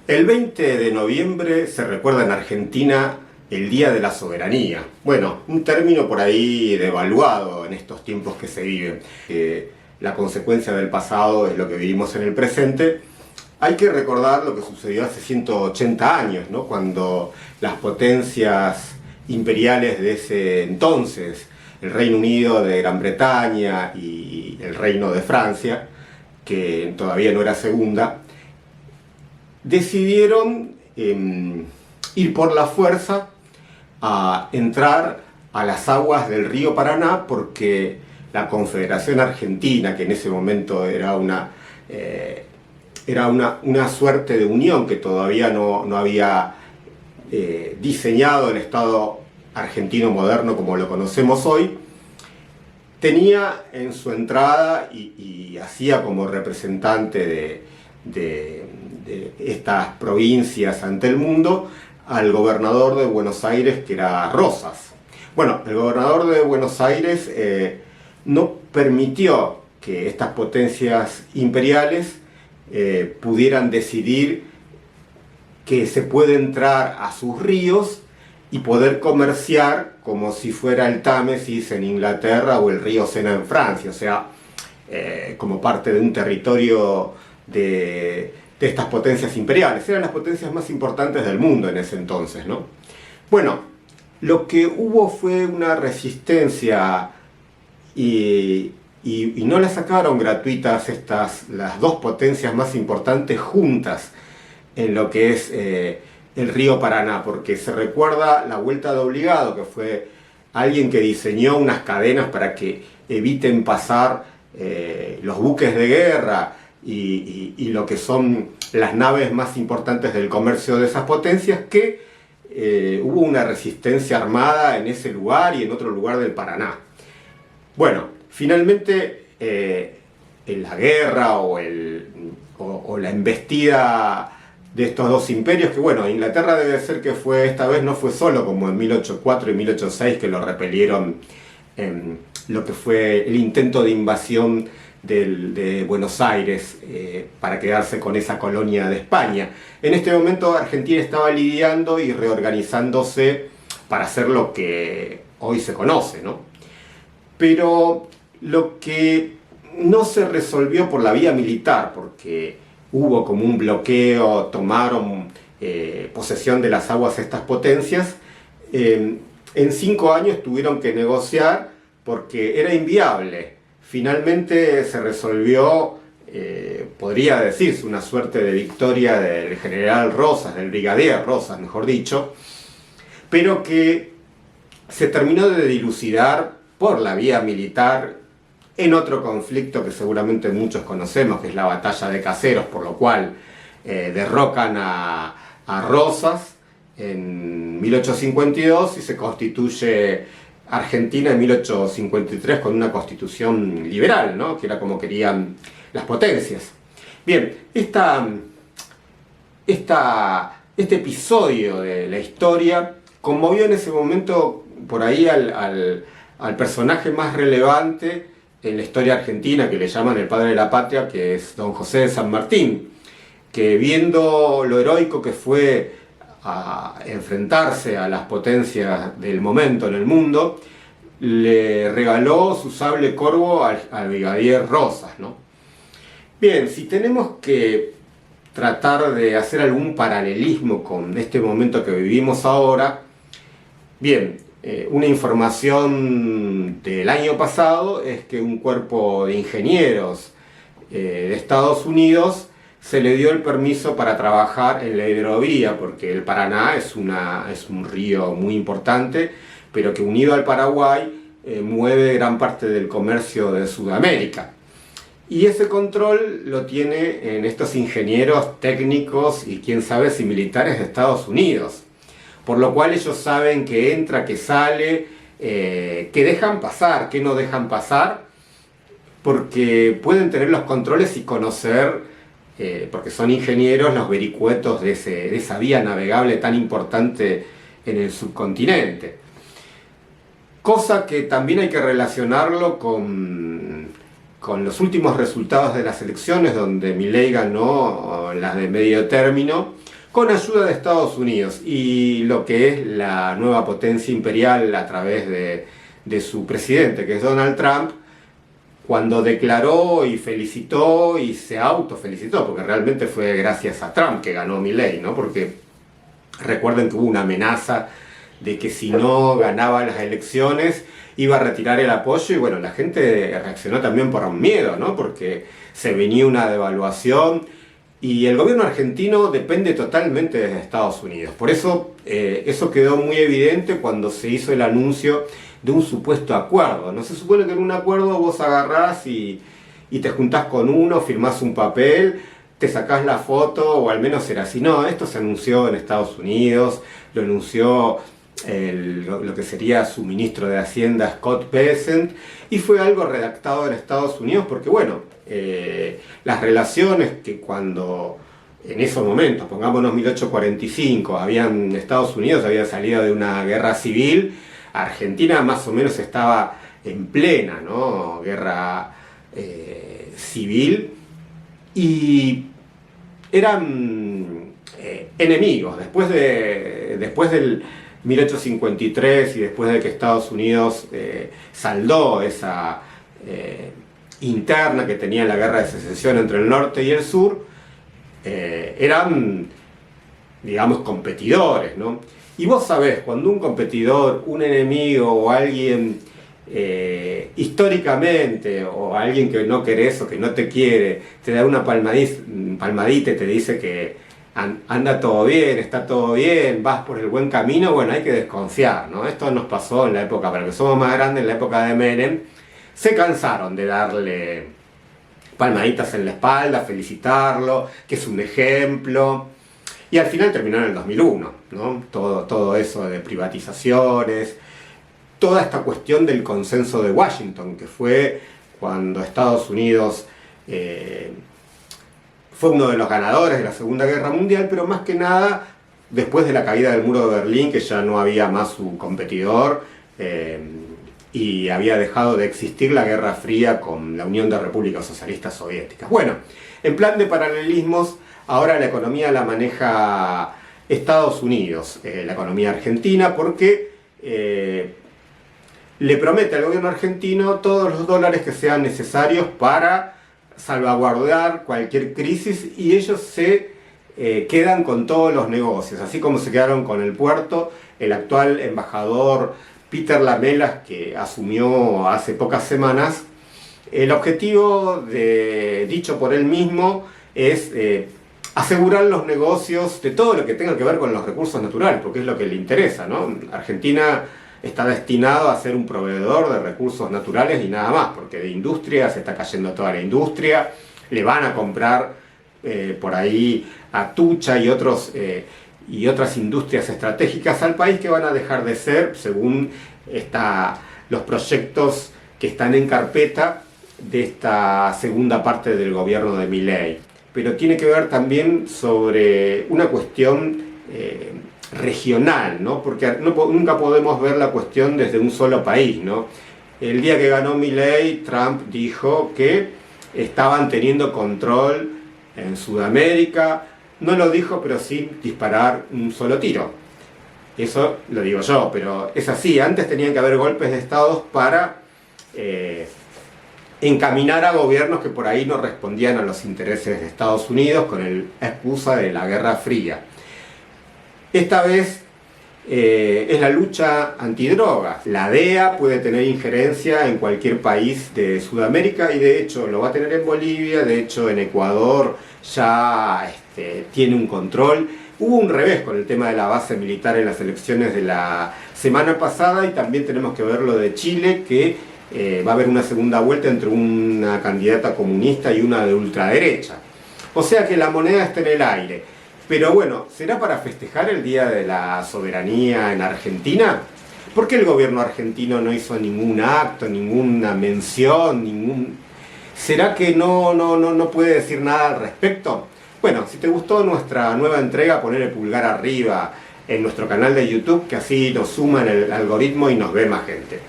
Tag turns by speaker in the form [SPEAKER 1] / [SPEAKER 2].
[SPEAKER 1] El 20 de noviembre se recuerda en Argentina el Día de la Soberanía. Bueno, un término por ahí devaluado en estos tiempos que se viven. La consecuencia del pasado es lo que vivimos en el presente. Hay que recordar lo que sucedió hace 180 años, ¿no? Cuando las potencias imperiales de ese entonces, el Reino Unido de Gran Bretaña y el Reino de Francia, que todavía no era segunda, decidieron ir por la fuerza a entrar a las aguas del río Paraná, porque la Confederación Argentina, que en ese momento era una suerte de unión que todavía no había diseñado el Estado argentino moderno como lo conocemos hoy, tenía en su entrada y hacía como representante de estas provincias ante el mundo al gobernador de Buenos Aires, que era Rosas. Bueno, el gobernador de Buenos Aires no permitió que estas potencias imperiales pudieran decidir que se puede entrar a sus ríos y poder comerciar como si fuera el Támesis en Inglaterra o el río Sena en Francia, o sea, como parte de un territorio de estas potencias imperiales. Eran las potencias más importantes del mundo en ese entonces, ¿no? Bueno, lo que hubo fue una resistencia y no la sacaron gratuitas las dos potencias más importantes juntas en lo que es el río Paraná, porque se recuerda la vuelta de obligado, que fue alguien que diseñó unas cadenas para que eviten pasar los buques de guerra y lo que son las naves más importantes del comercio de esas potencias, que hubo una resistencia armada en ese lugar y en otro lugar del Paraná. Bueno, finalmente en la guerra o la embestida de estos dos imperios, que bueno, Inglaterra debe ser que esta vez no fue solo como en 1804 y 1806 que lo repelieron en lo que fue el intento de invasión de Buenos Aires para quedarse con esa colonia de España. En este momento Argentina estaba lidiando y reorganizándose para hacer lo que hoy se conoce, ¿no? Pero lo que no se resolvió por la vía militar, porque hubo como un bloqueo, tomaron posesión de las aguas estas potencias, en 5 años tuvieron que negociar porque era inviable. Finalmente se resolvió, podría decirse, una suerte de victoria del general Rosas, del brigadier Rosas, mejor dicho, pero que se terminó de dilucidar por la vía militar en otro conflicto que seguramente muchos conocemos, que es la batalla de Caseros, por lo cual derrocan a Rosas en 1852 y se constituye Argentina en 1853 con una constitución liberal, ¿no? Que era como querían las potencias. Bien, este episodio de la historia conmovió en ese momento por ahí al personaje más relevante en la historia argentina, que le llaman el padre de la patria, que es don José de San Martín, que viendo lo heroico que fue a enfrentarse a las potencias del momento en el mundo, le regaló su sable corvo al brigadier Rosas, ¿no? Bien, si tenemos que tratar de hacer algún paralelismo con este momento que vivimos ahora, bien, una información del año pasado es que un cuerpo de ingenieros de Estados Unidos se le dio el permiso para trabajar en la hidrovía, porque el Paraná es un río muy importante, pero que unido al Paraguay mueve gran parte del comercio de Sudamérica. Y ese control lo tiene en estos ingenieros técnicos y quién sabe si militares de Estados Unidos. Por lo cual ellos saben que entra, que sale, que dejan pasar, que no dejan pasar, porque pueden tener los controles y conocer, porque son ingenieros, los vericuetos de esa vía navegable tan importante en el subcontinente. Cosa que también hay que relacionarlo con los últimos resultados de las elecciones, donde Milei ganó las de medio término, con ayuda de Estados Unidos y lo que es la nueva potencia imperial a través de su presidente, que es Donald Trump, cuando declaró y felicitó y se autofelicitó, porque realmente fue gracias a Trump que ganó Milei, ¿no? Porque recuerden que hubo una amenaza de que si no ganaba las elecciones iba a retirar el apoyo, y bueno, la gente reaccionó también por un miedo, ¿no? Porque se venía una devaluación y el gobierno argentino depende totalmente de Estados Unidos. Por eso eso quedó muy evidente cuando se hizo el anuncio de un supuesto acuerdo. No se supone que en un acuerdo vos agarrás y te juntás con uno, firmás un papel, te sacás la foto, o al menos era así. No, esto se anunció en Estados Unidos, lo anunció lo que sería su ministro de Hacienda, Scott Bessent, y fue algo redactado en Estados Unidos porque, bueno, las relaciones que cuando en esos momentos, pongámonos 1845, Estados Unidos había salido de una guerra civil, Argentina más o menos estaba en plena, ¿no?, guerra civil, y eran enemigos. Después del 1853 y después de que Estados Unidos saldó esa interna que tenía la guerra de secesión entre el norte y el sur, eran, digamos, competidores, ¿no? Y vos sabés, cuando un competidor, un enemigo o alguien históricamente, o alguien que no querés o que no te quiere, te da una palmadita y te dice que anda todo bien, está todo bien, vas por el buen camino, bueno, hay que desconfiar, ¿no? Esto nos pasó en la época, para que somos más grandes, en la época de Menem, se cansaron de darle palmaditas en la espalda, felicitarlo, que es un ejemplo, y al final terminó en el 2001, ¿no? Todo eso de privatizaciones, toda esta cuestión del consenso de Washington, que fue cuando Estados Unidos fue uno de los ganadores de la Segunda Guerra Mundial, pero más que nada después de la caída del muro de Berlín, que ya no había más su competidor, y había dejado de existir la Guerra Fría con la Unión de Repúblicas Socialistas Soviéticas. Bueno, en plan de paralelismos, ahora la economía la maneja Estados Unidos, la economía argentina, porque le promete al gobierno argentino todos los dólares que sean necesarios para salvaguardar cualquier crisis, y ellos se quedan con todos los negocios, así como se quedaron con el puerto. El actual embajador Peter Lamelas, que asumió hace pocas semanas, el objetivo dicho por él mismo es asegurar los negocios de todo lo que tenga que ver con los recursos naturales, porque es lo que le interesa, ¿no? Argentina está destinado a ser un proveedor de recursos naturales y nada más, porque de industria se está cayendo toda la industria, le van a comprar por ahí a Tucha y otras industrias estratégicas al país, que van a dejar de ser, según los proyectos que están en carpeta de esta segunda parte del gobierno de Milei. Pero tiene que ver también sobre una cuestión regional, ¿no? Porque nunca podemos ver la cuestión desde un solo país, ¿no? El día que ganó Milei, Trump dijo que estaban teniendo control en Sudamérica. No lo dijo, pero sí disparar un solo tiro. Eso lo digo yo, pero es así. Antes tenían que haber golpes de estados para encaminar a gobiernos que por ahí no respondían a los intereses de Estados Unidos con la excusa de la Guerra Fría. Esta vez es la lucha antidrogas. La DEA puede tener injerencia en cualquier país de Sudamérica, y de hecho lo va a tener en Bolivia, de hecho en Ecuador ya tiene un control. Hubo un revés con el tema de la base militar en las elecciones de la semana pasada, y también tenemos que ver lo de Chile, que va a haber una segunda vuelta entre una candidata comunista y una de ultraderecha. O sea que la moneda está en el aire. Pero bueno, ¿será para festejar el Día de la Soberanía en Argentina? ¿Por qué el gobierno argentino no hizo ningún acto, ninguna mención, ¿Será que no puede decir nada al respecto? Bueno, si te gustó nuestra nueva entrega, poner el pulgar arriba en nuestro canal de YouTube, que así nos suma en el algoritmo y nos ve más gente.